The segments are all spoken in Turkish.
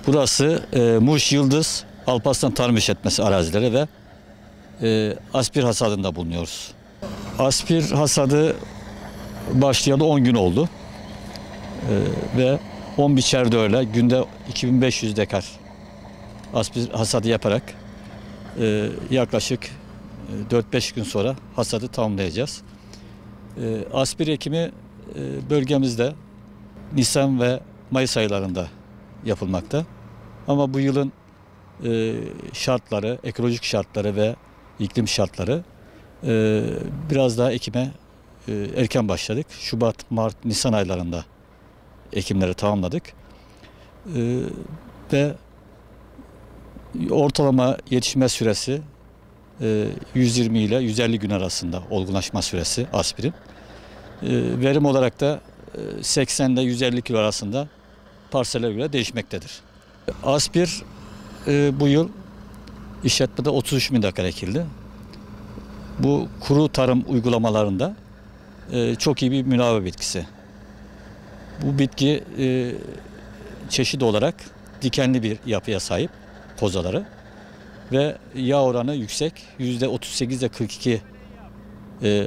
Burası Muş Yıldız Alparslan Tarım İşletmesi arazileri ve aspir hasadında bulunuyoruz. Aspir hasadı başlayalı 10 gün oldu. Ve 10 biçer de öyle günde 2500 dekar aspir hasadı yaparak yaklaşık 4-5 gün sonra hasadı tamamlayacağız. Aspir ekimi bölgemizde Nisan ve Mayıs aylarında yapılmakta. Ama bu yılın şartları, ekolojik şartları ve iklim şartları biraz daha ekime erken başladık. Şubat, Mart, Nisan aylarında ekimleri tamamladık. Ve ortalama yetişme süresi 120 ile 150 gün arasında olgunlaşma süresi aspirin. Verim olarak da 80 ile 150 kilo arasında parsele göre değişmektedir. Aspir bu yıl işletmede 33.000 dekar ekildi. Bu kuru tarım uygulamalarında çok iyi bir münavve bitkisi. Bu bitki çeşit olarak dikenli bir yapıya sahip kozaları ve yağ oranı yüksek, %38 ile 42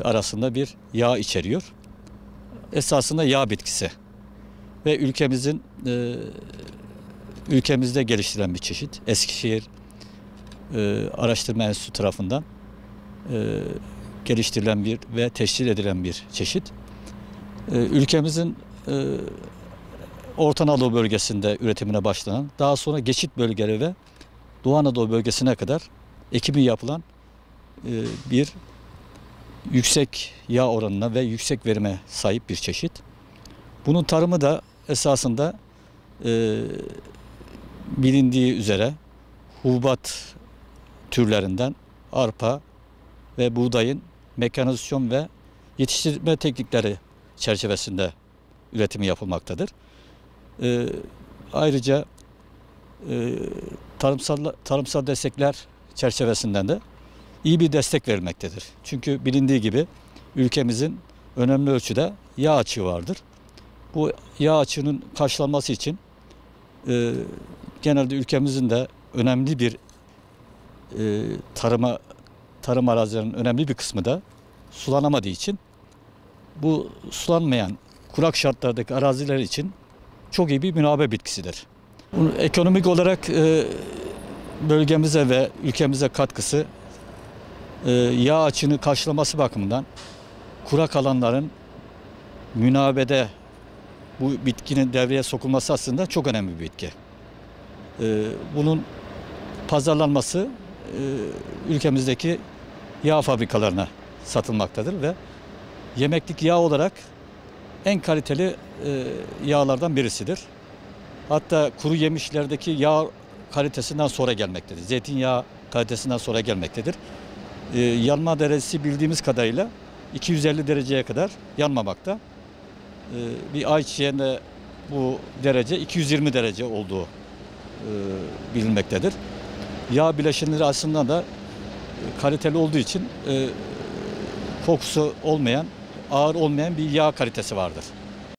arasında bir yağ içeriyor. Esasında yağ bitkisi ve ülkemizde geliştirilen bir çeşit. Eskişehir Araştırma Enstitüsü tarafından geliştirilen bir ve teşhir edilen bir çeşit. Ülkemizin Orta Anadolu bölgesinde üretimine başlanan, daha sonra geçit bölgeleri ve Doğu Anadolu bölgesine kadar ekimi yapılan bir yüksek yağ oranına ve yüksek verime sahip bir çeşit. Bunun tarımı da esasında bilindiği üzere hububat türlerinden arpa ve buğdayın mekanizasyon ve yetiştirme teknikleri çerçevesinde üretimi yapılmaktadır. Ayrıca tarımsal destekler çerçevesinden de iyi bir destek verilmektedir. Çünkü bilindiği gibi ülkemizin önemli ölçüde yağ açığı vardır. Bu yağ açığının karşılanması için genelde ülkemizin de önemli bir tarım arazilerinin önemli bir kısmı da sulanamadığı için bu sulanmayan kurak şartlardaki araziler için çok iyi bir münavve bitkisidir. Ekonomik olarak bölgemize ve ülkemize katkısı yağ açığını karşılaması bakımından kurak alanların münavvede bu bitkinin devreye sokulması aslında çok önemli bir bitki. Bunun pazarlanması ülkemizdeki yağ fabrikalarına satılmaktadır ve yemeklik yağ olarak en kaliteli yağlardan birisidir. Hatta kuru yemişlerdeki yağ kalitesinden sonra gelmektedir. Zeytinyağı kalitesinden sonra gelmektedir. Yanma derecesi bildiğimiz kadarıyla 250 dereceye kadar yanmamakta. Bir ayçiçeğinde bu derece 220 derece olduğu bilinmektedir. Yağ bileşenleri aslında da kaliteli olduğu için kokusu olmayan, ağır olmayan bir yağ kalitesi vardır.